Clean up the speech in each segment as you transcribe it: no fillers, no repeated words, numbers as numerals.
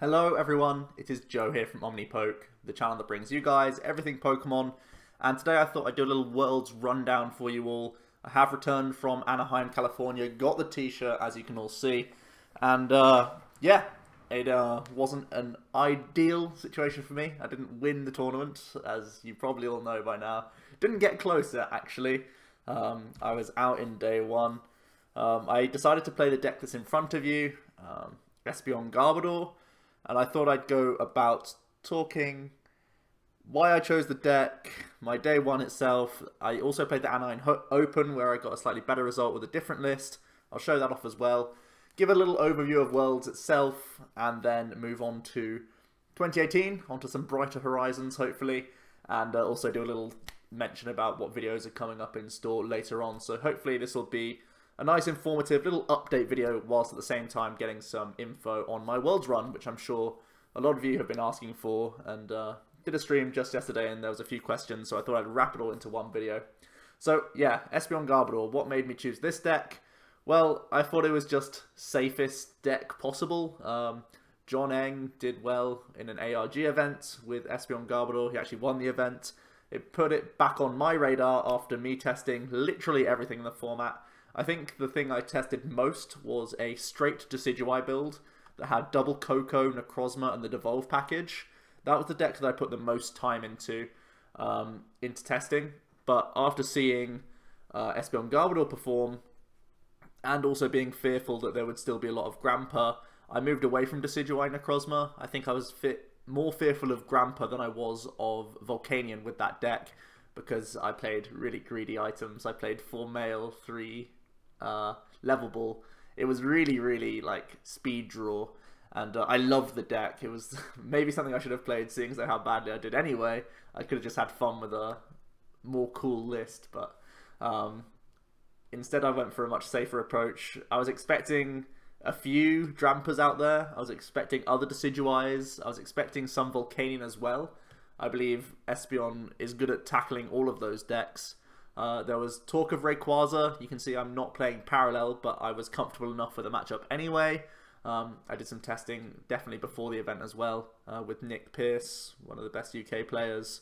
Hello everyone, it is Joe here from OmniPoke, the channel that brings you guys everything Pokemon, and today I thought I'd do a little world's rundown for you all. I have returned from Anaheim, California, got the t-shirt as you can all see, and yeah, it wasn't an ideal situation for me. I didn't win the tournament, as you probably all know by now. Didn't get closer actually. I was out in day one. I decided to play the deck that's in front of you, Espeon Garbodor. And I thought I'd go about talking why I chose the deck, my day one itself. I also played the Anaheim Open where I got a slightly better result with a different list. I'll show that off as well. Give a little overview of Worlds itself and then move on to 2018, onto some brighter horizons hopefully. And also do a little mention about what videos are coming up in store later on. So hopefully this will be a nice informative little update video whilst at the same time getting some info on my Worlds run, which I'm sure a lot of you have been asking for, and did a stream just yesterday and there was a few questions, so I thought I'd wrap it all into one video. So yeah, Espeon Garbodor, what made me choose this deck? Well, I thought it was just safest deck possible. John Eng did well in an ARG event with Espeon Garbodor. He actually won the event. It put it back on my radar after me testing literally everything in the format. I think the thing I tested most was a straight Decidueye build that had double Koko, Necrozma, and the Devolve package. That was the deck that I put the most time into testing. But after seeing Espeon Garbodor perform, and also being fearful that there would still be a lot of Grandpa, I moved away from Decidueye Necrozma. I think I was more fearful of Grandpa than I was of Volcanion with that deck, because I played really greedy items. I played 4 male, 3 level ball. It was really like speed draw, and I loved the deck. It was maybe something I should have played, seeing as how badly I did anyway. I could have just had fun with a more cool list, but instead I went for a much safer approach. I was expecting a few Drampas out there. I was expecting other Decidueyes. I was expecting some Volcanion as well. I believe Espeon is good at tackling all of those decks. There was talk of Rayquaza. You can see I'm not playing parallel, but I was comfortable enough with the matchup anyway. I did some testing definitely before the event as well with Nick Pearce, one of the best UK players.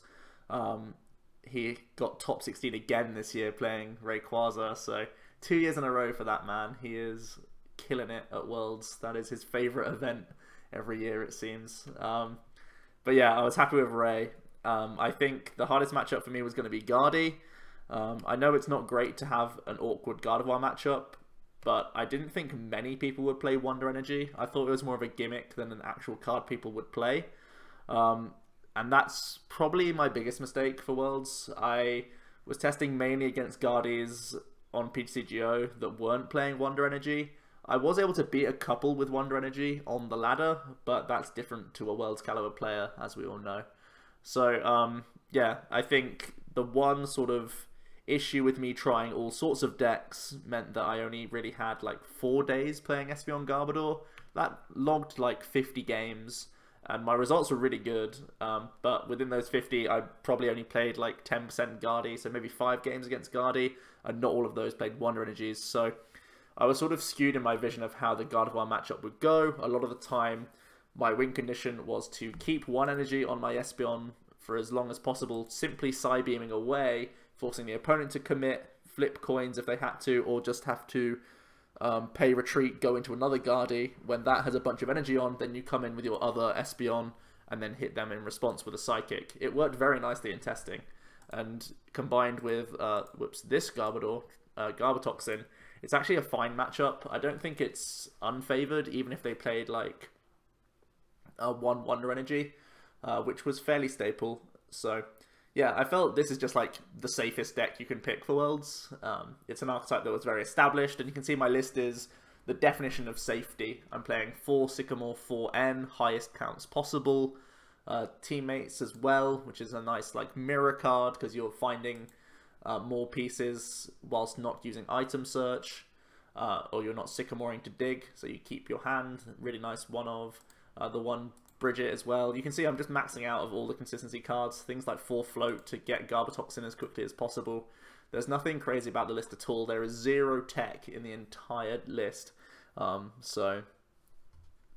He got top 16 again this year playing Rayquaza, so 2 years in a row for that man. He is killing it at Worlds. That is his favourite event every year, it seems. But yeah, I was happy with Ray. I think the hardest matchup for me was going to be Guardy. I know it's not great to have an awkward Gardevoir matchup, but I didn't think many people would play Wonder Energy. I thought it was more of a gimmick than an actual card people would play. And that's probably my biggest mistake for Worlds. I was testing mainly against Guardies on PTCGO that weren't playing Wonder Energy. I was able to beat a couple with Wonder Energy on the ladder, but that's different to a Worlds caliber player, as we all know. So, yeah, I think the one sort of issue with me trying all sorts of decks meant that I only really had like 4 days playing Espeon Garbodor. That logged like 50 games, and my results were really good, but within those 50 I probably only played like 10% Guardy, so maybe 5 games against Guardy, and not all of those played Wonder Energies, so I was sort of skewed in my vision of how the Gardevoir matchup would go. A lot of the time my win condition was to keep 1 energy on my Espeon for as long as possible, simply Psybeaming away, forcing the opponent to commit, flip coins if they had to, or just have to pay retreat, go into another Guardy. When that has a bunch of energy on, then you come in with your other Espeon and then hit them in response with a Psychic. It worked very nicely in testing, and combined with this Garbodor, Garbotoxin, it's actually a fine matchup. I don't think it's unfavored, even if they played like 1 Wonder Energy, which was fairly staple. So yeah, I felt this is just like the safest deck you can pick for Worlds. It's an archetype that was very established, and you can see my list is the definition of safety. I'm playing 4 Sycamore, 4 N, highest counts possible. Teammates as well, which is a nice like mirror card, because you're finding more pieces whilst not using item search, or you're not Sycamoring to dig, so you keep your hand. Really nice one of the one Bridget as well. You can see I'm just maxing out of all the consistency cards, things like 4 float to get Garbotoxin as quickly as possible. There's nothing crazy about the list at all. There is 0 tech in the entire list, so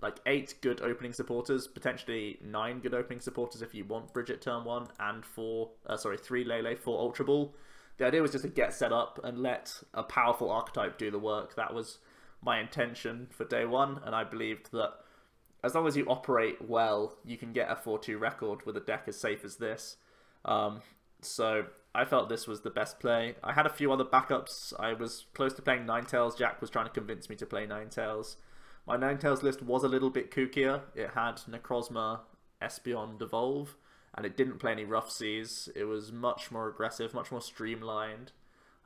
like 8 good opening supporters, potentially 9 good opening supporters if you want Bridget turn 1, and 3 Lele, 4 Ultra Ball. The idea was just to get set up and let a powerful archetype do the work. That was my intention for day 1, and I believed that as long as you operate well, you can get a 4-2 record with a deck as safe as this. So I felt this was the best play. I had a few other backups. I was close to playing Ninetales. Jack was trying to convince me to play Ninetales. My Ninetales list was a little bit kookier. It had Necrozma, Espeon, Devolve, and it didn't play any Rough Seas. It was much more aggressive, much more streamlined.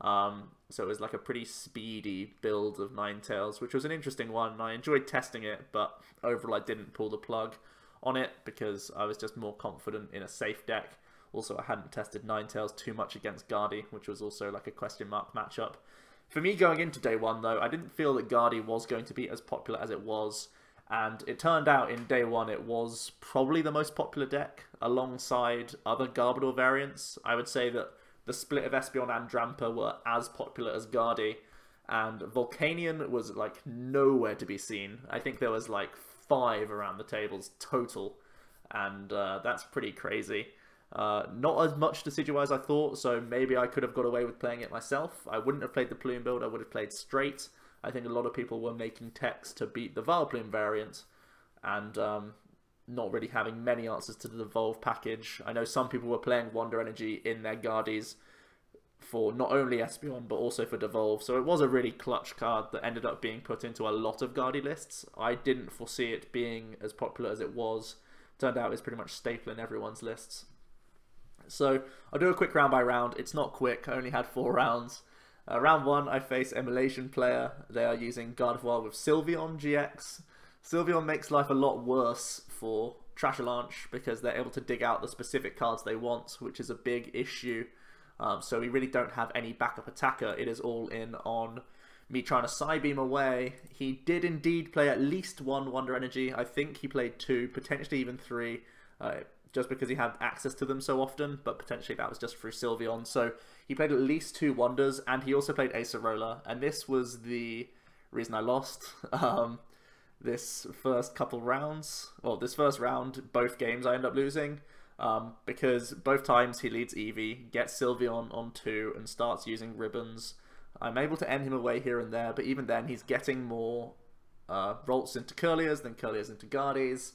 So it was like a pretty speedy build of Ninetales, which was an interesting one. I enjoyed testing it, but overall I didn't pull the plug on it because I was just more confident in a safe deck. Also, I hadn't tested Ninetales too much against Guardy, which was also like a question mark matchup. For me going into day 1 though, I didn't feel that Guardy was going to be as popular as it was. And it turned out in day 1 it was probably the most popular deck alongside other Garbodor variants. I would say that the split of Espeon and Drampa were as popular as Guardy. And Volcanion was like nowhere to be seen. I think there was like 5 around the tables total. And that's pretty crazy. Not as much Decidueye as I thought, so maybe I could have got away with playing it myself. I wouldn't have played the Plume build, I would have played straight. I think a lot of people were making techs to beat the Vileplume variant, and not really having many answers to the Devolve package. I know some people were playing Wonder Energy in their Guardies for not only Espeon, but also for Devolve, so it was a really clutch card that ended up being put into a lot of Guardy lists. I didn't foresee it being as popular as it was. Turned out it's pretty much staple in everyone's lists. So I'll do a quick round by round. It's not quick, I only had 4 rounds. Round 1, I face Emulation Player. They are using Gardevoir with Sylveon GX. Sylveon makes life a lot worse for Trashalanche because they're able to dig out the specific cards they want, which is a big issue. So we really don't have any backup attacker. It is all in on me trying to Psybeam away. He did indeed play at least 1 Wonder Energy. I think he played 2, potentially even 3. Just because he had access to them so often, but potentially that was just through Sylveon. So he played at least 2 Wonders, and he also played Acerola, and this was the reason I lost. This first couple rounds, well, this first round, both games I end up losing, because both times he leads Eevee, gets Sylveon on 2, and starts using Ribbons. I'm able to end him away here and there, but even then he's getting more Rolts into Curliers than Curliers into Guardies.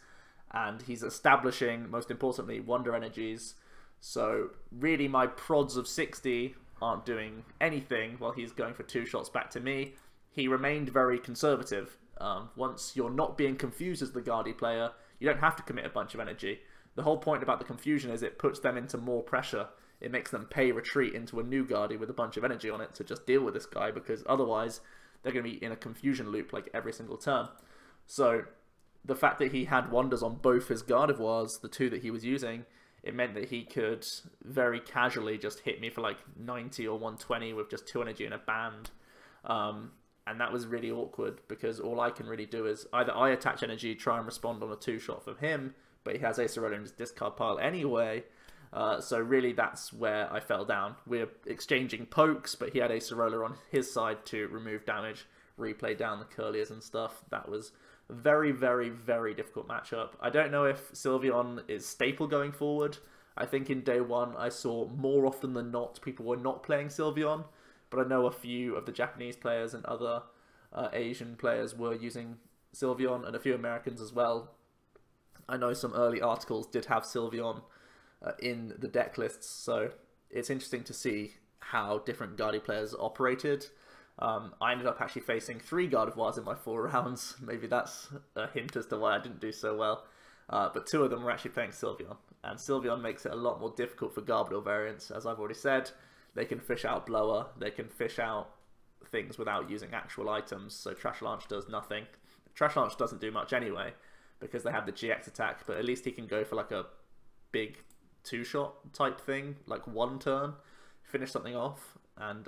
And he's establishing, most importantly, Wonder Energies. So really my prods of 60 aren't doing anything while he's going for 2 shots back to me. He remained very conservative. Once you're not being confused as the Guardy player, you don't have to commit a bunch of energy. The whole point about the confusion is it puts them into more pressure. It makes them pay retreat into a new Guardy with a bunch of energy on it to just deal with this guy, because otherwise they're going to be in a confusion loop like every single turn. So the fact that he had Wonders on both his Gardevoirs, the 2 that he was using, it meant that he could very casually just hit me for like 90 or 120 with just 2 energy in a band. And that was really awkward because all I can really do is either I attach energy, try and respond on a 2-shot from him, but he has Acerola in his discard pile anyway. So really that's where I fell down. We're exchanging pokes, but he had Acerola on his side to remove damage, replay down the Curliers and stuff. That was very, very, very difficult matchup. I don't know if Sylveon is staple going forward. I think in day 1 I saw more often than not people were not playing Sylveon, but I know a few of the Japanese players and other Asian players were using Sylveon, and a few Americans as well. I know some early articles did have Sylveon in the deck lists, so it's interesting to see how different Guardy players operated. I ended up actually facing 3 Gardevoirs in my 4 rounds. Maybe that's a hint as to why I didn't do so well. But 2 of them were actually playing Sylveon. And Sylveon makes it a lot more difficult for Garbodor variants. As I've already said, they can fish out Blower, they can fish out things without using actual items, so Trashalanche does nothing. Trashalanche doesn't do much anyway, because they have the GX attack, but at least he can go for like a big 2-shot type thing, like 1 turn, finish something off, and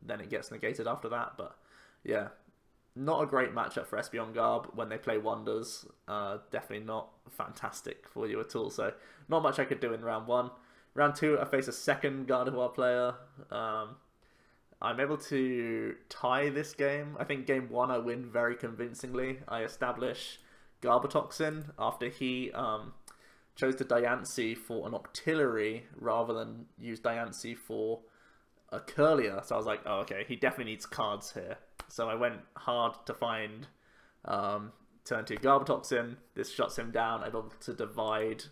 then it gets negated after that. But yeah, not a great matchup for Espeon Garb when they play Wonders. Definitely not fantastic for you at all. So not much I could do in round 1. Round 2, I face a second Gardevoir player. I'm able to tie this game. I think game 1 I win very convincingly. I establish Garbotoxin after he chose to Diancie for an Octillery rather than use Diancie for a Curlier. So I was like, oh, okay, he definitely needs cards here. So I went hard to find turn 2 Garbotoxin. This shuts him down. I'm able to divide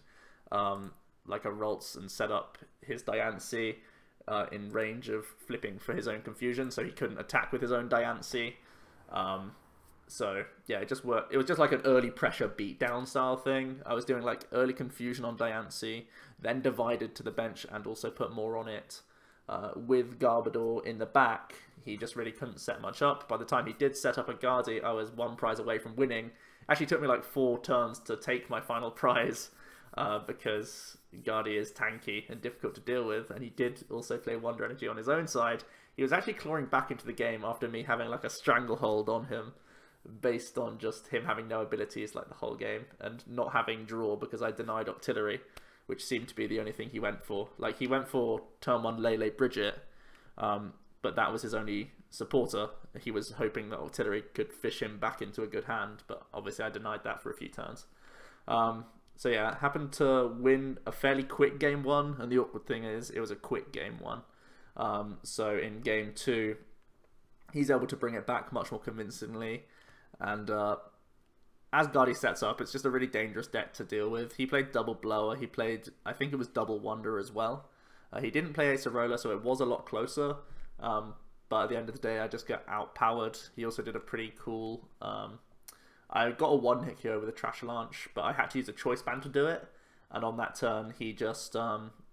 like a Ralts and set up his Diancie in range of flipping for his own confusion, so he couldn't attack with his own Diancie. So yeah, it just worked. It was just like an early pressure beatdown style thing. I was doing like early confusion on Diancie, then divided to the bench and also put more on it. With Garbodor in the back, he just really couldn't set much up. By the time he did set up a Guardi, I was 1 prize away from winning. Actually took me like 4 turns to take my final prize because Guardi is tanky and difficult to deal with, and he did also play Wonder Energy on his own side. He was actually clawing back into the game after me having like a stranglehold on him based on just him having no abilities like the whole game and not having draw because I denied Octillery, which seemed to be the only thing he went for. Like, he went for turn 1 Lele Bridget, but that was his only supporter. He was hoping that Octillery could fish him back into a good hand, but obviously I denied that for a few turns. So yeah, happened to win a fairly quick game 1, and the awkward thing is it was a quick game 1. So in game 2, he's able to bring it back much more convincingly, and as Guardi sets up, it's just a really dangerous deck to deal with. He played double Blower, he played, I think it was double Wonder as well. He didn't play Acerola, so it was a lot closer, but at the end of the day, I just got outpowered. He also did a pretty cool... I got a 1-hit here with a Trash Launch, but I had to use a Choice Band to do it, and on that turn, he just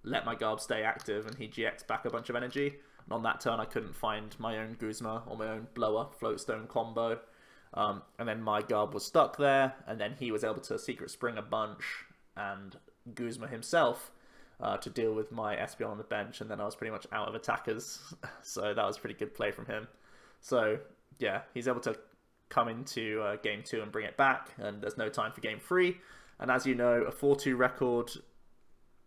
let my Garb stay active, and he GX'd back a bunch of energy, and on that turn, I couldn't find my own Guzma or my own Blower Floatstone combo. And then my Garb was stuck there, and then he was able to Secret Spring a bunch and Guzma himself to deal with my Espeon on the bench, and then I was pretty much out of attackers, so that was a pretty good play from him. So yeah, he's able to come into game 2 and bring it back, and there's no time for game 3, and as you know, a 4-2 record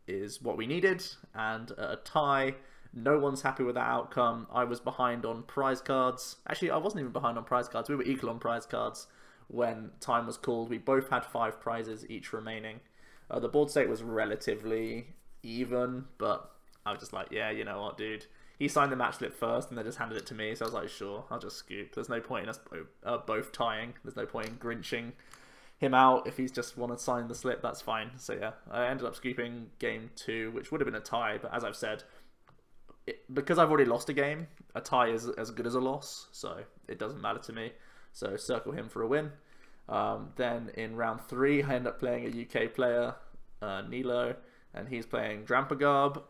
is what we needed, and a tie, no one's happy with that outcome. I was behind on prize cards. Actually, I wasn't even behind on prize cards. We were equal on prize cards when time was called. We both had 5 prizes each remaining. The board state was relatively even, but I was just like, yeah, you know what, dude. He signed the match slip first and then just handed it to me, so I was like, sure, I'll just scoop. There's no point in us both tying. There's no point in grinching him out. If he's just want to sign the slip, that's fine. So yeah, I ended up scooping game 2, which would have been a tie, but as I've said, because I've already lost a game, a tie is as good as a loss, so it doesn't matter to me. So circle him for a win. Then in round 3, I end up playing a UK player, Nilo, and he's playing Drampagarb.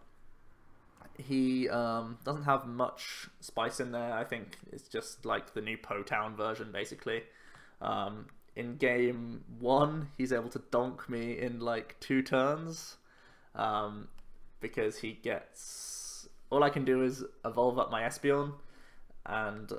He doesn't have much spice in there. I think it's just like the new Po-Town version, basically. In game 1, he's able to donk me in like 2 turns because he gets... All I can do is evolve up my Espeon and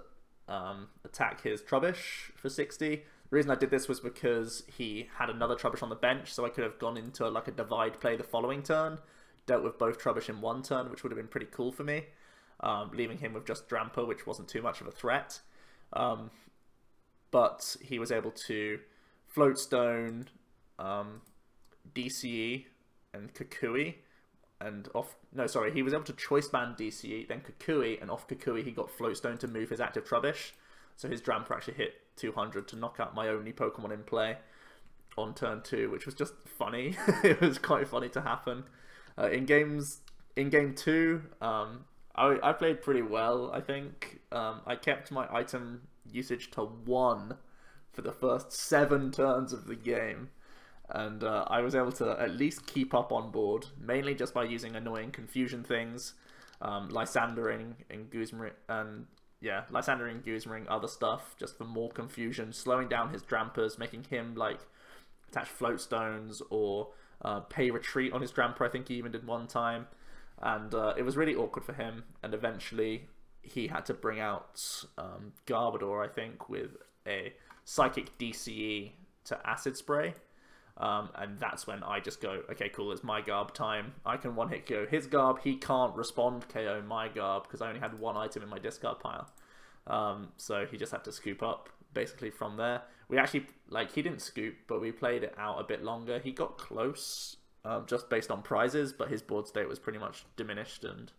attack his Trubbish for 60. The reason I did this was because he had another Trubbish on the bench, so I could have gone into like a divide play the following turn, dealt with both Trubbish in 1 turn, which would have been pretty cool for me, leaving him with just Drampa, which wasn't too much of a threat. But he was able to Floatstone, DCE, and Kukui, and off... No, sorry, he was able to Choice Band DCE, then Kukui, and off Kukui he got Floatstone to move his active Trubbish, so his Drampa actually hit 200 to knock out my only Pokemon in play on turn 2, which was just funny. It was quite funny to happen. In game 2, I played pretty well, I think. I kept my item usage to 1 for the first 7 turns of the game, and I was able to at least keep up on board, mainly just by using annoying confusion things, Lysandering and Guzma, and yeah, Lysandering, Guzmaing, other stuff, just for more confusion, slowing down his Drampas, making him like attach Floatstones or pay retreat on his Drampa. I think he even did 1 time, and it was really awkward for him, and eventually he had to bring out Garbodor, I think, with a Psychic DCE to Acid Spray, and that's when I just go, okay, cool, it's my Garb time. I can 1-hit KO his Garb, he can't respond KO my Garb because I only had 1 item in my discard pile, so he just had to scoop up. basically from there. We actually, like, he didn't scoop, but we played it out a bit longer. He got close, just based on prizes, but his board state was pretty much diminished, and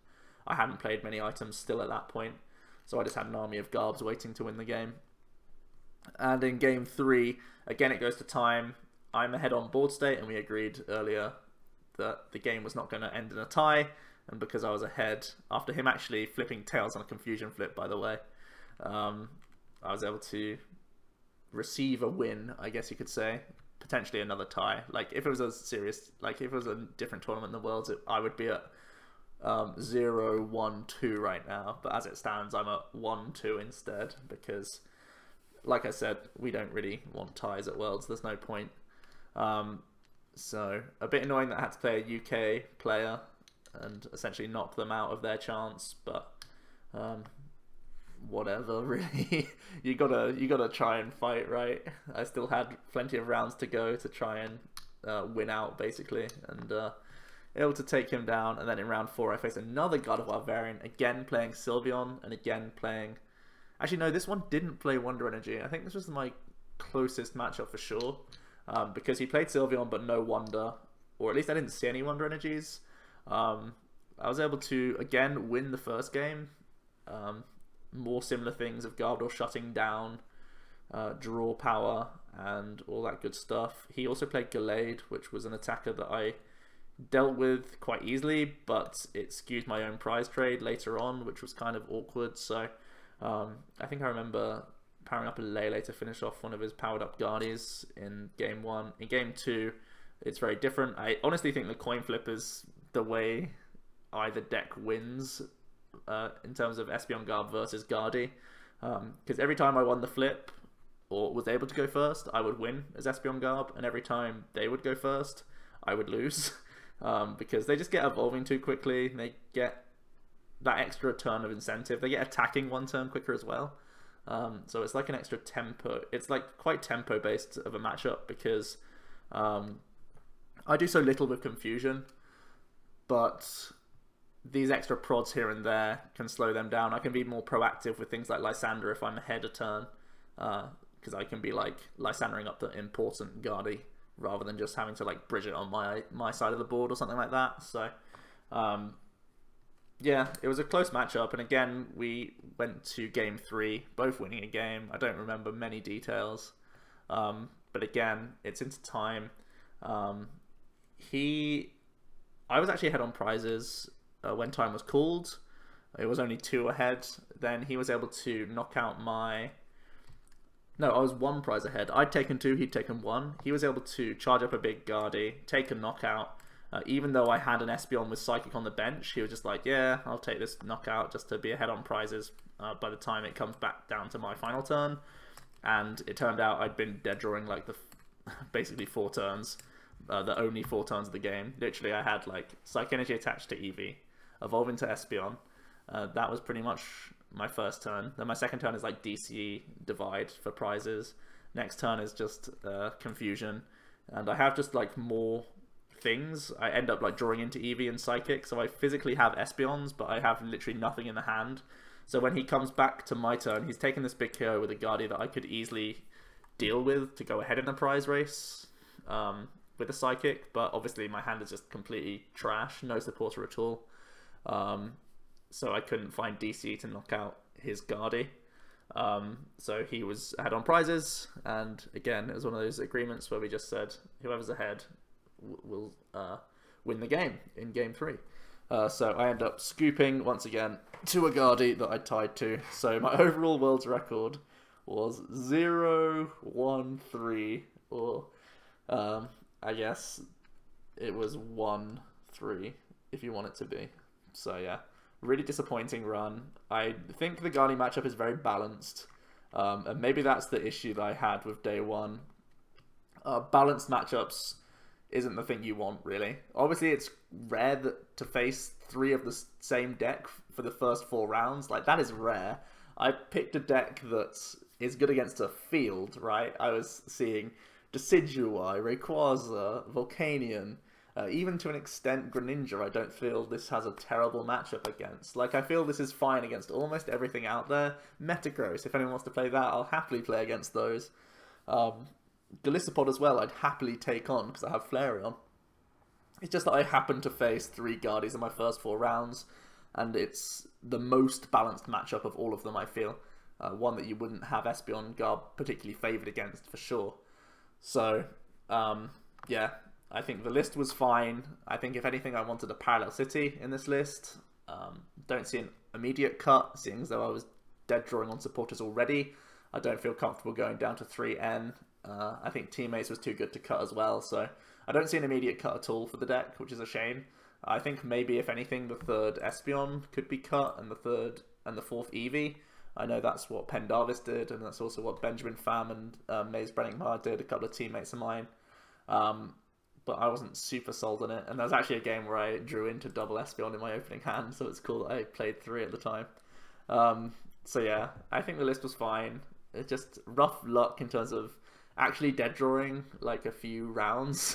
I hadn't played many items still at that point, so I just had an army of Garbs waiting to win the game. And in game 3, again it goes to time. I'm ahead on board state, and we agreed earlier that the game was not going to end in a tie, and because I was ahead, after him actually flipping tails on a confusion flip, by the way, I was able to receive a win, I guess you could say. Potentially another tie. Like, if it was a serious, like, if it was a different tournament in the Worlds, I would be at 0-1-2 right now, but as it stands, I'm at 1-2 instead, because, like I said, we don't really want ties at Worlds. There's no point. So a bit annoying that I had to play a UK player and essentially knock them out of their chance, but whatever, really. you gotta try and fight, right? I still had plenty of rounds to go to try and win out, basically, and able to take him down. And then in round 4 I faced another Gardevoir variant, again playing Sylveon, and again playing... Actually no, this one didn't play Wonder Energy. I think this was my closest matchup for sure, because he played Sylveon but no Wonder, or at least I didn't see any Wonder Energies. I was able to again win the first game. More similar things of Garbodor shutting down, draw power, and all that good stuff. He also played Gallade, which was an attacker that I dealt with quite easily, but it skewed my own prize trade later on, which was kind of awkward. So I think I remember powering up a Lele to finish off one of his powered up Guardies in game 1. In game 2, it's very different. I honestly think the coin flip is the way either deck wins in terms of Espeon Garb versus Guardy, because every time I won the flip or was able to go first, I would win as Espeon Garb, and every time they would go first, I would lose, because they just get evolving too quickly, and they get that extra turn of incentive. They get attacking 1 turn quicker as well, so it's like an extra tempo. It's like quite tempo based of a matchup, because I do so little with confusion, but these extra prods here and there can slow them down. I can be more proactive with things like Lysander if I'm ahead a turn, because I can be like Lysandering up the important Guardy rather than just having to like bridge it on my side of the board or something like that. So yeah, it was a close matchup, and again we went to game 3, both winning a game. I don't remember many details, but again it's into time. I was actually ahead on prizes when time was called. It was only 2 ahead. Then he was able to knock out my... No, I was 1 prize ahead. I'd taken 2, he'd taken 1. He was able to charge up a big Guardy, take a knockout. Even though I had an Espeon with Psychic on the bench, he was just like, yeah, I'll take this knockout just to be ahead on prizes by the time it comes back down to my final turn. And it turned out I'd been dead drawing like basically 4 turns. The only 4 turns of the game. Literally, I had like Psych Energy attached to Eevee, evolve into Espeon. That was pretty much my first turn. Then my second turn is like DC Divide for prizes. Next turn is just Confusion, and I have just like more things. I end up like drawing into Eevee and Psychic, so I physically have Espeons, but I have literally nothing in the hand. So when he comes back to my turn, he's taking this big KO with a Guardian that I could easily deal with to go ahead in the prize race. With a Psychic, but obviously my hand is just completely trash, no supporter at all, so I couldn't find DC to knock out his Guardy, so he was ahead on prizes, and again it was one of those agreements where we just said whoever's ahead will win the game in game 3. So I end up scooping once again to a Guardy that I tied to, so my overall world's record was 0-1-3, or I guess it was 1-3 if you want it to be. So yeah, really disappointing run. I think the Guardy matchup is very balanced, and maybe that's the issue that I had with day 1. Balanced matchups isn't the thing you want, really. Obviously it's rare to face 3 of the same deck for the first 4 rounds. Like, that is rare. I picked a deck that is good against a field, right? I was seeing Decidueye, Rayquaza, Volcanion, Even to an extent, Greninja, I don't feel this has a terrible matchup against. Like, I feel this is fine against almost everything out there. Metagross, if anyone wants to play that, I'll happily play against those. Golisopod as well, I'd happily take on, because I have Flareon. It's just that I happen to face 3 Guardies in my first 4 rounds, and it's the most balanced matchup of all of them, I feel. One that you wouldn't have Espeon Garb particularly favoured against, for sure. So, yeah, I think the list was fine. I think, if anything, I wanted a Parallel City in this list. Don't see an immediate cut, seeing as though I was dead drawing on supporters already. I don't feel comfortable going down to 3N. I think Teammates was too good to cut as well, so I don't see an immediate cut at all for the deck, which is a shame. I think maybe, if anything, the 3rd Espeon could be cut, and the 3rd and the 4th Eevee. I know that's what Pendarvis did, and that's also what Benjamin Pham and Maze Brenningmar did, a couple of teammates of mine. But I wasn't super sold on it, and there was actually a game where I drew into double Espeon in my opening hand, so it's cool that I played 3 at the time. So yeah, I think the list was fine. It's just rough luck in terms of actually dead drawing like a few rounds,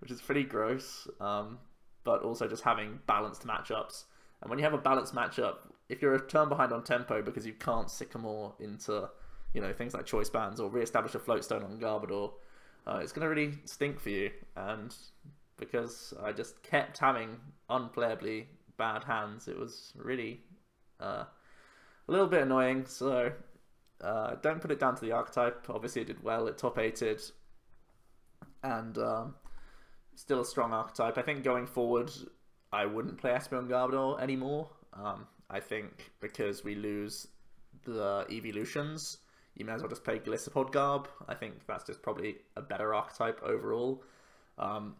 which is pretty gross, but also just having balanced matchups. And when you have a balanced matchup, if you're a turn behind on tempo because you can't Sycamore into, you know, things like choice bands or re-establish a floatstone on Garbodor, it's going to really stink for you. And because I just kept having unplayably bad hands, it was really a little bit annoying. So don't put it down to the archetype. Obviously it did well, it top 8'd, and still a strong archetype. I think going forward I wouldn't play Espeon Garbodor anymore. I think because we lose the evolutions, you may as well just play Golisopod Garb. I think that's just probably a better archetype overall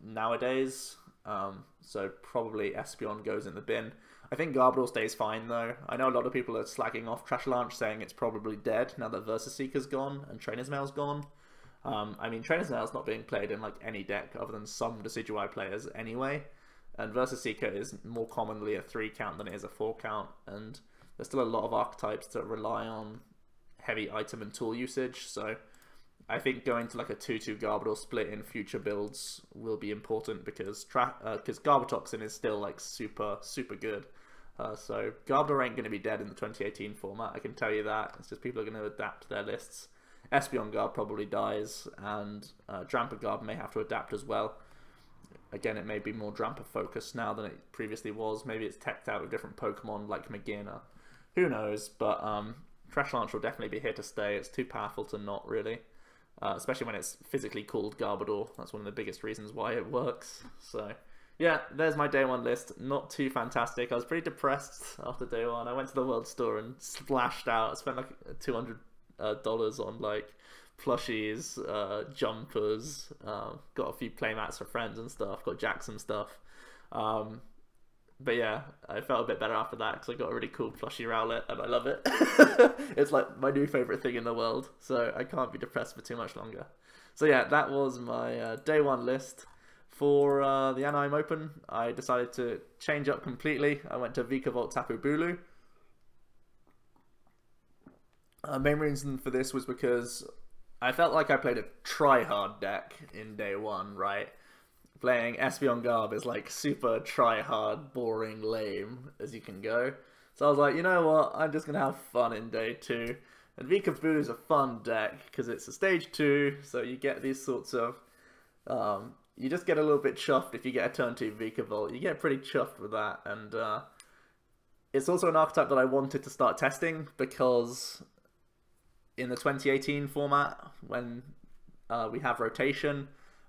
nowadays. So probably Espeon goes in the bin. I think Garbodor stays fine though. I know a lot of people are slagging off Trash Launch, saying it's probably dead now that Versus Seeker's gone and Trainer's Mail's gone. I mean, Trainer's Mail's not being played in like any deck other than some Decidueye players anyway. And Versus Seeker is more commonly a 3 count than it is a 4 count, and there's still a lot of archetypes that rely on heavy item and tool usage, so I think going to like a 2-2 Garbodor split in future builds will be important, because Garbotoxin is still like super good. So Garbodor ain't going to be dead in the 2018 format, I can tell you that. It's just people are going to adapt their lists. Espeon Garb probably dies, and Drampa Garb may have to adapt as well. Again, it may be more Drampa focused now than it previously was. Maybe it's teched out with different Pokemon like Magina. Who knows? But Trash Launch will definitely be here to stay. It's too powerful to not, really. Especially when it's physically called Garbodor. That's one of the biggest reasons why it works. So, yeah, there's my day 1 list. Not too fantastic. I was pretty depressed after day 1. I went to the World Store and splashed out. I spent like $200 on like plushies, jumpers, got a few playmats for friends and stuff, got Jackson stuff. But yeah, I felt a bit better after that because I got a really cool plushie Rowlet and I love it. It's like my new favourite thing in the world, so I can't be depressed for too much longer. So yeah, that was my day 1 list. For the Anaheim Open, I decided to change up completely. I went to Vikavolt Tapu Bulu. Main reason for this was because I felt like I played a try-hard deck in day 1, right? Playing Espeon Garb is like super try-hard, boring, lame as you can go. So I was like, you know what, I'm just going to have fun in day 2. And Vikavolt is a fun deck because it's a stage 2, so you get these sorts of... you just get a little bit chuffed if you get a turn 2 Vikavolt. You get pretty chuffed with that, and it's also an archetype that I wanted to start testing because... in the 2018 format, when we have rotation,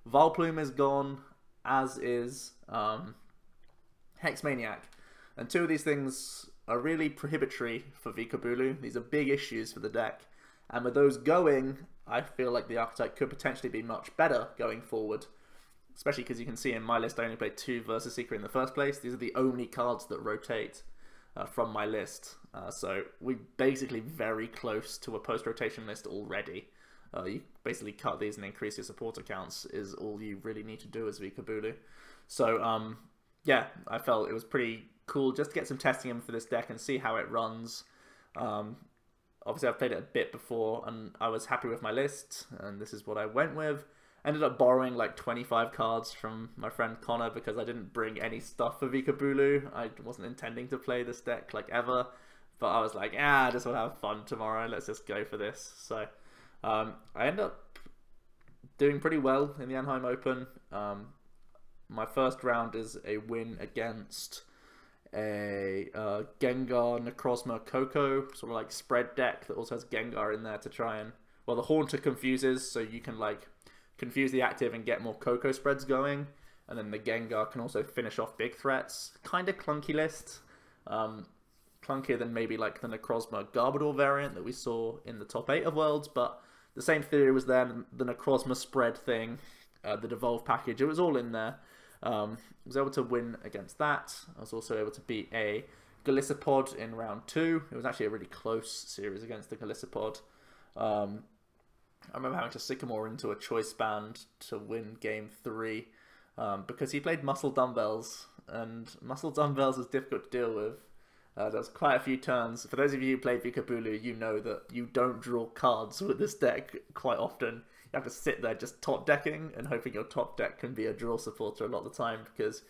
Vileplume is gone, as is Hexmaniac. And 2 of these things are really prohibitory for Vikabulu. These are big issues for the deck. And with those going, I feel like the archetype could potentially be much better going forward. Especially because you can see in my list I only played 2 Versus Seeker in the first place. These are the only cards that rotate from my list. So we're basically very close to a post-rotation list already. You basically cut these and increase your supporter counts is all you really need to do as Vikabulu. So yeah, I felt it was pretty cool just to get some testing in for this deck and see how it runs. Obviously I've played it a bit before and I was happy with my list, and this is what I went with. Ended up borrowing like 25 cards from my friend Connor because I didn't bring any stuff for Vikabulu. I wasn't intending to play this deck like ever, but I was like, I just want to have fun tomorrow. Let's just go for this. So I ended up doing pretty well in the Anaheim Open. My first round is a win against a Gengar Necrozma Coco, sort of like spread deck that also has Gengar in there to try and, well, the Haunter confuses, so you can like confuse the active and get more Coco spreads going, and then the Gengar can also finish off big threats. Kind of clunky list, clunkier than maybe like the Necrozma Garbodor variant that we saw in the top 8 of Worlds, but the same theory was there. The Necrozma spread thing, the Devolve package, it was all in there. I was able to win against that. I was also able to beat a Golisopod in round 2. It was actually a really close series against the Golisopod. I remember having to Sycamore into a choice band to win game 3 because he played Muscle Dumbbells, and Muscle Dumbbells is difficult to deal with. There was quite a few turns. For those of you who played Vikabulu, you know that you don't draw cards with this deck quite often. You have to sit there just top decking and hoping your top deck can be a draw supporter a lot of the time, because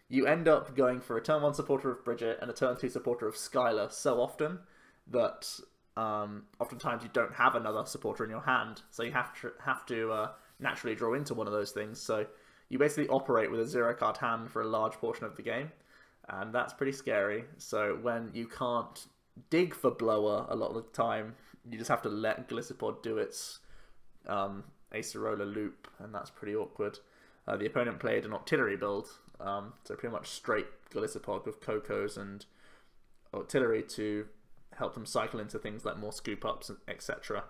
you end up going for a turn 1 supporter of Bridget and a turn 2 supporter of Skylar so often that oftentimes you don't have another supporter in your hand, so you have to naturally draw into one of those things. So you basically operate with a 0-card hand for a large portion of the game, and that's pretty scary. So when you can't dig for Blower a lot of the time, you just have to let Golisopod do its Acerola loop, and that's pretty awkward. The opponent played an Octillery build, so pretty much straight Golisopod with Cocos and Octillery to help them cycle into things like more scoop ups, etc.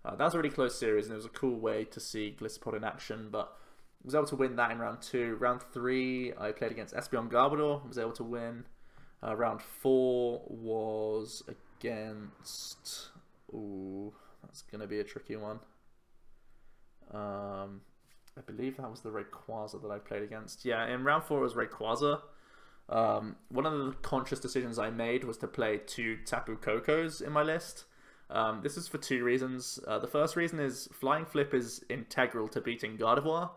That was a really close series, and it was a cool way to see Golisopod in action, but I was able to win that in round 2. Round 3, I played against Espeon Garbodor, I was able to win. Round 4 was against... Ooh, that's going to be a tricky one. I believe that was the Rayquaza that I played against. Yeah, in round 4 it was Rayquaza. One of the conscious decisions I made was to play 2 Tapu Kokos in my list. This is for 2 reasons. The first reason is Flying Flip is integral to beating Gardevoir.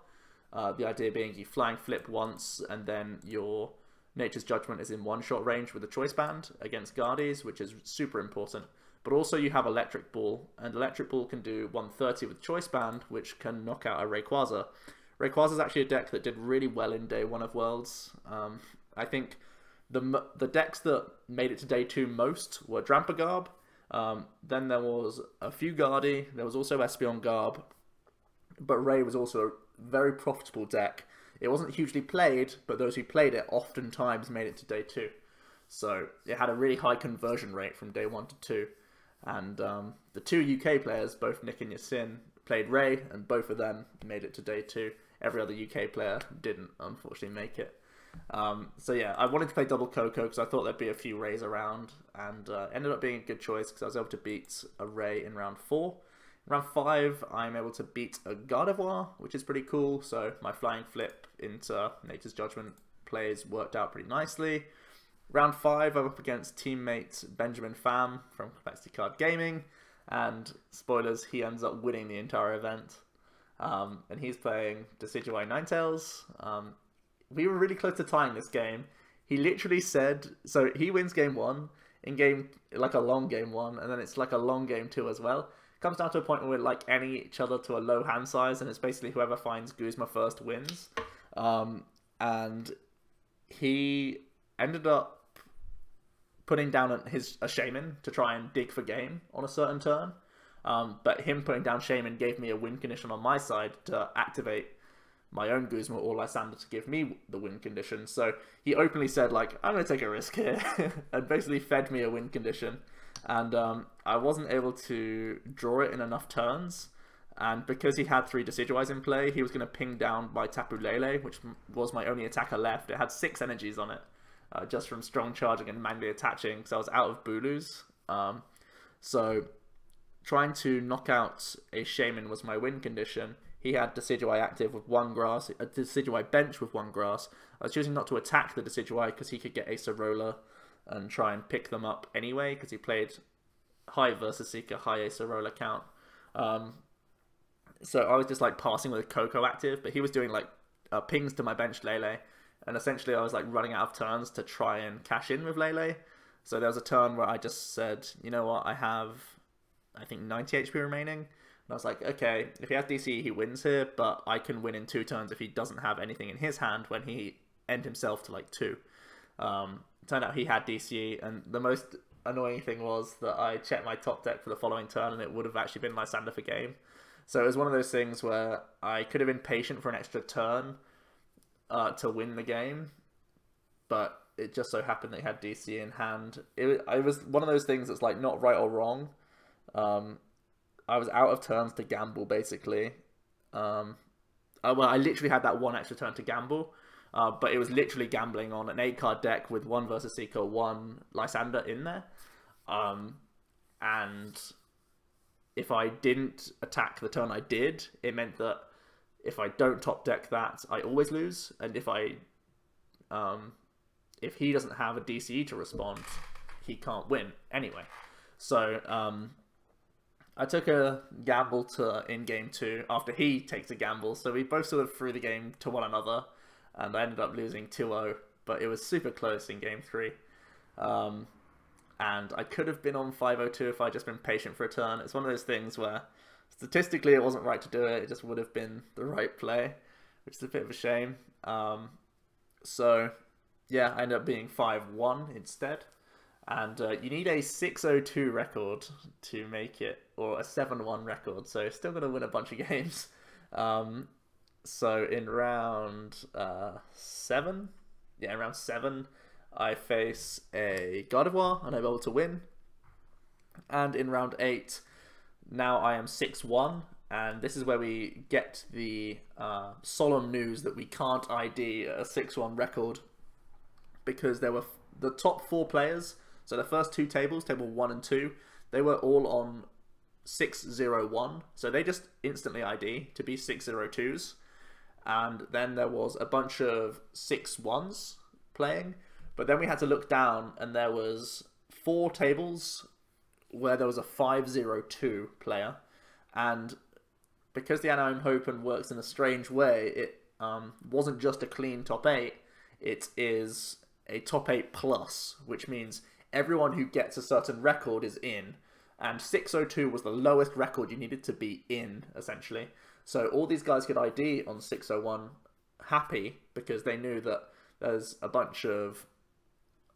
The idea being you Flying Flip once and then your Nature's Judgment is in one-shot range with a Choice Band against Guardies, which is super important. But also you have Electric Ball, and Electric Ball can do 130 with Choice Band, which can knock out a Rayquaza. Rayquaza is actually a deck that did really well in Day 1 of Worlds. I think the decks that made it to Day 2 most were Drampagarb. Then there was a few Guardi, there was also Espeon Garb, but Ray was also a very profitable deck. It wasn't hugely played, but those who played it oftentimes made it to Day 2. So it had a really high conversion rate from Day 1 to 2. And the 2 UK players, both Nick and Yasin, played Ray, and both of them made it to Day 2. Every other UK player didn't, unfortunately, make it. So yeah, I wanted to play double Coco because I thought there'd be a few Rays around, and ended up being a good choice because I was able to beat a Ray in round 4. In round 5, I'm able to beat a Gardevoir, which is pretty cool, so my Flying Flip into Nature's Judgment plays worked out pretty nicely. Round 5, I'm up against teammate Benjamin Pham from Complexity Card Gaming, and spoilers, he ends up winning the entire event. And he's playing Decidueye Ninetales. We were really close to tying this game. He literally said, so he wins game 1, in like a long game 1, and then it's like a long game 2 as well. It comes down to a point where we're like ending each other to a low hand size, and it's basically whoever finds Guzma first wins. And he ended up putting down a Shaman to try and dig for game on a certain turn. But him putting down Shaman gave me a win condition on my side to activate my own Guzma or Lysander to give me the win condition. So he openly said, like, I'm going to take a risk here, and basically fed me a win condition. And I wasn't able to draw it in enough turns. And because he had 3 Decidueyes in play, he was going to ping down my Tapu Lele, which was my only attacker left. It had 6 energies on it, just from strong charging and manually attaching, because I was out of Booloos. So trying to knock out a Shaman was my win condition. He had Decidueye active with 1 grass, a Decidueye bench with 1 grass. I was choosing not to attack the Decidueye because he could get Acerola and try and pick them up anyway, because he played high versus Seeker, high Acerola count. So I was just like passing with Coco active, but he was doing like pings to my bench Lele, and essentially I was like running out of turns to try and cash in with Lele. So there was a turn where I just said, you know what, I have, I think 90 HP remaining. And I was like, okay, if he has DC, he wins here, but I can win in 2 turns if he doesn't have anything in his hand when he end himself to like 2. Turned out he had DC, and the most annoying thing was that I checked my top deck for the following turn, and it would have actually been Lysander for game. So it was one of those things where I could have been patient for an extra turn to win the game, but it just so happened that he had DC in hand. It was one of those things that's like not right or wrong. I was out of turns to gamble, basically. Well, I literally had that one extra turn to gamble, but it was literally gambling on an 8-card deck with 1 versus Seeker, 1 Lysander in there. And if I didn't attack the turn I did, it meant that if I don't top deck that, I always lose. And if he doesn't have a DCE to respond, he can't win anyway. So I took a gamble in game 2 after he takes a gamble. So we both sort of threw the game to one another, and I ended up losing 2-0. But it was super close in game 3. And I could have been on 5-0-2 if I'd just been patient for a turn. It's one of those things where statistically it wasn't right to do it. It just would have been the right play, which is a bit of a shame. So yeah, I ended up being 5-1 instead. And you need a 6-0-2 record to make it, or a 7-1 record. So still going to win a bunch of games. So in round 7, yeah, in round 7, I face a Gardevoir and I'm able to win. And in round 8, now I am 6-1. And this is where we get the solemn news that we can't ID a 6-1 record, because there were the top 4 players. So the first 2 tables, table 1 and 2, they were all on 6-0-1. So they just instantly ID to be 6-0-2s. And then there was a bunch of 6-1s playing. But then we had to look down, and there was 4 tables where there was a 5-0-2 player. And because the Anaheim Open works in a strange way, it wasn't just a clean top 8. It is a top 8 plus, which means everyone who gets a certain record is in. And 602 was the lowest record you needed to be in, essentially. So all these guys could ID on 601 happy, because they knew that there's a bunch of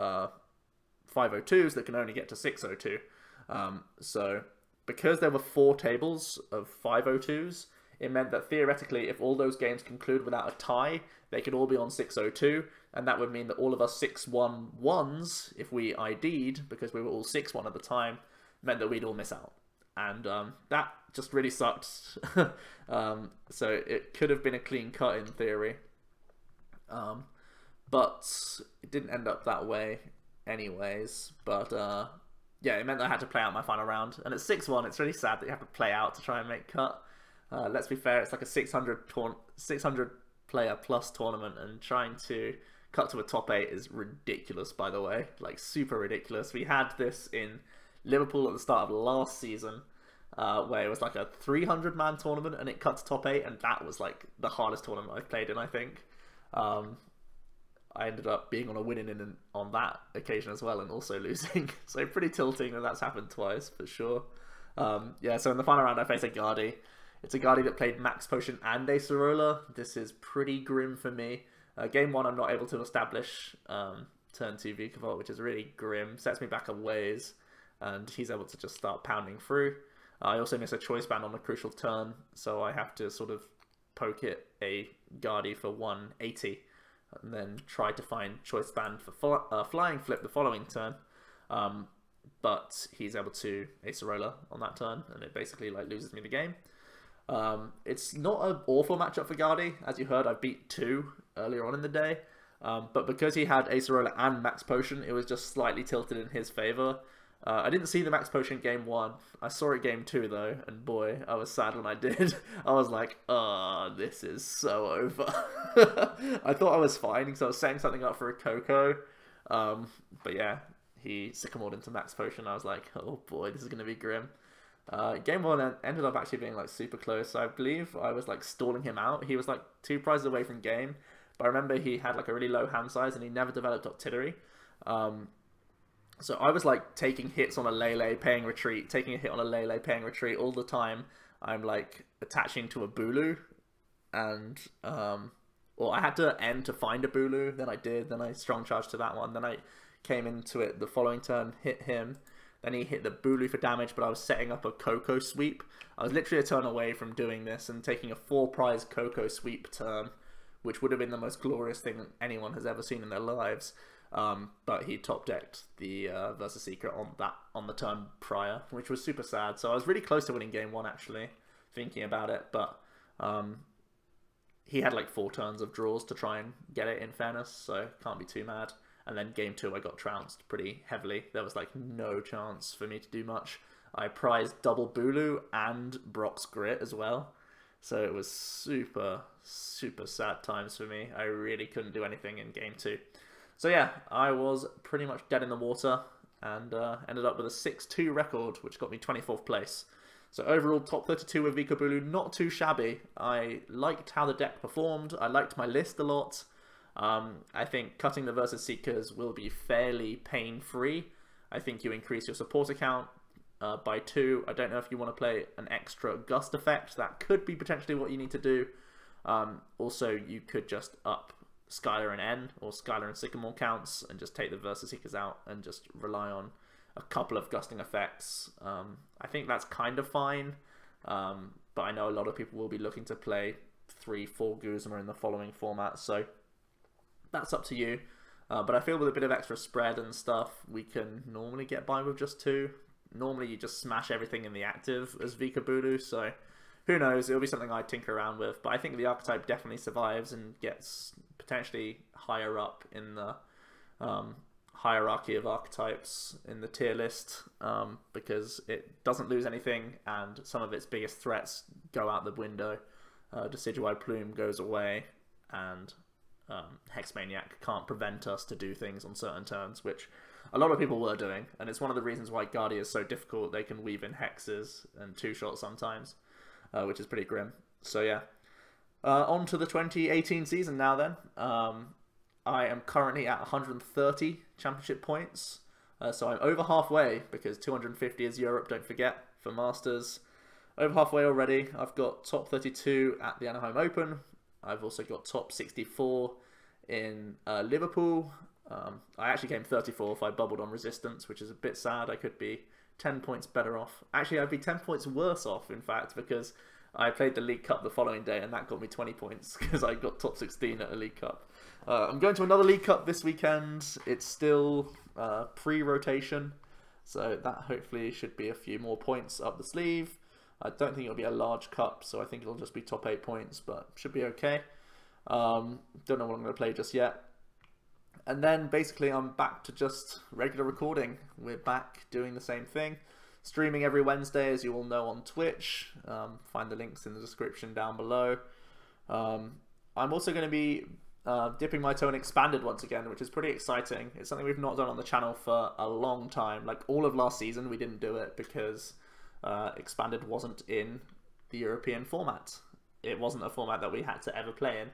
502s that can only get to 602. So because there were 4 tables of 502s, it meant that theoretically, if all those games conclude without a tie, they could all be on 602, and that would mean that all of us 6-1-1s, if we ID'd, because we were all 6-1 at the time, meant that we'd all miss out. And that just really sucked. So it could have been a clean cut in theory. But it didn't end up that way anyways. But yeah, it meant that I had to play out my final round. And at 6-1, it's really sad that you have to play out to try and make cut. Let's be fair, it's like a 600 player plus tournament, and trying to cut to a top 8 is ridiculous, by the way. Like, super ridiculous. We had this in Liverpool at the start of last season, where it was like a 300-man tournament and it cut to top 8, and that was like the hardest tournament I've played in, I think. I ended up being on a winning in on that occasion as well, and also losing. So pretty tilting that that's happened twice, for sure. Yeah, so in the final round I faced a Guardi. It's a Guardi that played Max Potion and Acerola. This is pretty grim for me. Game 1 I'm not able to establish turn 2 Vikavolt, which is really grim. Sets me back a ways, and he's able to just start pounding through. I also miss a choice band on a crucial turn, so I have to sort of poke it a Guardi for 180, and then try to find choice band for flying flip the following turn. But he's able to Acerola on that turn, and it basically like loses me the game. It's not an awful matchup for Guardi. As you heard, I beat 2 earlier on in the day. But because he had Acerola and Max Potion, it was just slightly tilted in his favour. I didn't see the Max Potion game 1. I saw it game 2 though, and boy, I was sad when I did. I was like, oh, this is so over. I thought I was fine because I was setting something up for a Coco. But yeah, he sycamored into Max Potion. I was like, oh boy, this is going to be grim. Game 1 ended up actually being like super close. I believe I was like stalling him out. He was like 2 prizes away from game, but I remember he had like a really low hand size and he never developed artillery. So I was like taking hits on a Lele, paying retreat, taking a hit on a Lele, paying retreat all the time. I'm like attaching to a Bulu, and well, I had to end to find a Bulu. Then I did. Then I strong charged to that one. Then I came into it the following turn, hit him. Then he hit the Bulu for damage, but I was setting up a Coco sweep. I was literally a turn away from doing this and taking a 4-prize Coco sweep turn, which would have been the most glorious thing anyone has ever seen in their lives. But he top decked the Versus Secret on the turn prior, which was super sad. So I was really close to winning game 1 actually, thinking about it, but he had like 4 turns of draws to try and get it, in fairness, so can't be too mad. And then game 2 I got trounced pretty heavily. There was like no chance for me to do much. I prized double Bulu and Brock's Grit as well. So it was super, super sad times for me. I really couldn't do anything in game 2. So yeah, I was pretty much dead in the water and ended up with a 6-2 record, which got me 24th place. So overall, top 32 with Vika Bulu, not too shabby. I liked how the deck performed. I liked my list a lot. I think cutting the Versus Seekers will be fairly pain-free. I think you increase your support account by 2. I don't know if you want to play an extra Gust effect. That could be potentially what you need to do. Also, you could just up Skylar and N or Skylar and Sycamore counts and just take the Versus Seekers out and just rely on a couple of gusting effects. I think that's kind of fine, but I know a lot of people will be looking to play 3-4 Guzma in the following format, so that's up to you. But I feel with a bit of extra spread and stuff, we can normally get by with just 2. Normally you just smash everything in the active as Vika Bulu, so who knows, it'll be something I tinker around with. But I think the archetype definitely survives and gets potentially higher up in the hierarchy of archetypes in the tier list, because it doesn't lose anything and some of its biggest threats go out the window. Decidueye Plume goes away, and Hexmaniac can't prevent us to do things on certain turns, which a lot of people were doing, and it's one of the reasons why Guardia is so difficult. They can weave in hexes and 2-shot sometimes, which is pretty grim. So yeah, on to the 2018 season now then. I am currently at 130 championship points, so I'm over halfway, because 250 is Europe, don't forget, for Masters. Over halfway already. I've got top 32 at the Anaheim Open. I've also got top 64 in Liverpool. I actually came 34th. I bubbled on Resistance, which is a bit sad. I could be 10 points better off. Actually, I'd be 10 points worse off, in fact, because I played the League Cup the following day, and that got me 20 points, because I got top 16 at a League Cup. I'm going to another League Cup this weekend. It's still pre-rotation, so that hopefully should be a few more points up the sleeve. I don't think it'll be a large cup, so I think it'll just be top 8 points, but should be okay. Don't know what I'm going to play just yet. And then basically I'm back to just regular recording. We're back doing the same thing. Streaming every Wednesday, as you all know, on Twitch. Find the links in the description down below. I'm also going to be dipping my toe in Expanded once again, which is pretty exciting. It's something we've not done on the channel for a long time. Like all of last season we didn't do it because Expanded wasn't in the European format. It wasn't a format that we had to ever play in.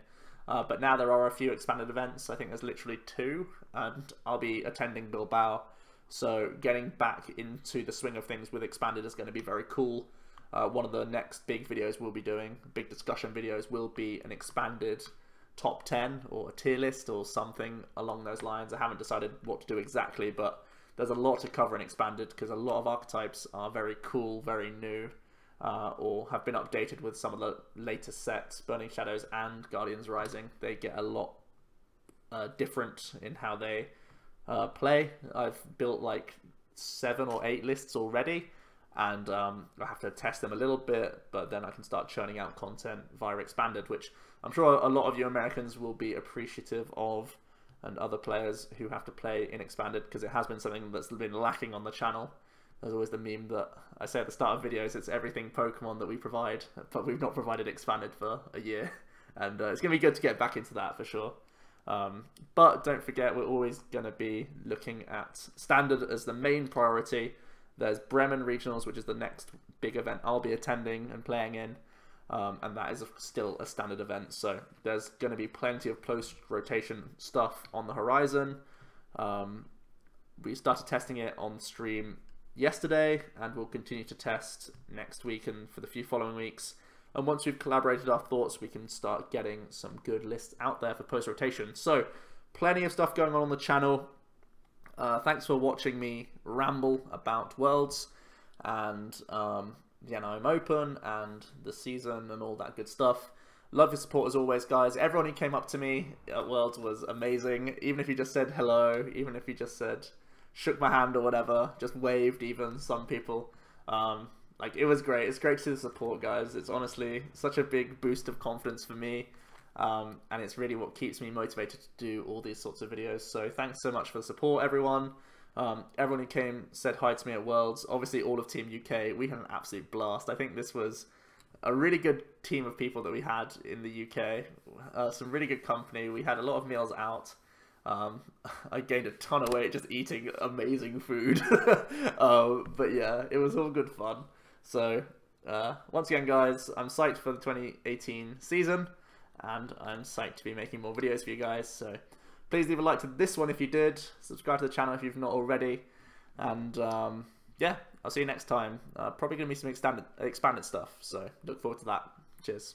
But now there are a few Expanded events. I think there's literally 2, and I'll be attending Bilbao. So getting back into the swing of things with Expanded is going to be very cool. One of the next big videos we'll be doing, big discussion videos, will be an Expanded top 10 or a tier list or something along those lines. I haven't decided what to do exactly, but there's a lot to cover in Expanded because a lot of archetypes are very cool, very new, or have been updated with some of the latest sets, Burning Shadows and Guardians Rising. They get a lot different in how they play. I've built like 7 or 8 lists already, and I have to test them a little bit, but then I can start churning out content via Expanded, which I'm sure a lot of you Americans will be appreciative of, and other players who have to play in Expanded, because it has been something that's been lacking on the channel. There's always the meme that I say at the start of videos, it's everything Pokemon that we provide, but we've not provided Expanded for a year, and it's going to be good to get back into that for sure. But don't forget, we're always going to be looking at Standard as the main priority, There's Bremen Regionals, which is the next big event I'll be attending and playing in. And that is still a standard event. So there's going to be plenty of post-rotation stuff on the horizon. We started testing it on stream yesterday, and we'll continue to test next week and for the few following weeks. And once we've collaborated our thoughts, we can start getting some good lists out there for post-rotation. So plenty of stuff going on the channel. Thanks for watching me ramble about Worlds and the Anaheim Open and the season and all that good stuff. Love your support as always, guys. Everyone who came up to me at Worlds was amazing. Even if you just said hello, even if you just said, shook my hand or whatever, just waved even, some people. Like, it was great. It's great to see the support, guys. It's honestly such a big boost of confidence for me. And it's really what keeps me motivated to do all these sorts of videos. So thanks so much for the support, everyone. Everyone who came said hi to me at Worlds. Obviously, all of Team UK. We had an absolute blast. I think this was a really good team of people that we had in the UK. Some really good company. We had a lot of meals out. I gained a ton of weight just eating amazing food. But yeah, it was all good fun. So once again, guys, I'm psyched for the 2018 season. And I'm psyched to be making more videos for you guys. So please leave a like to this one if you did. Subscribe to the channel if you've not already. And yeah, I'll see you next time. Probably going to be some expanded stuff. So look forward to that. Cheers.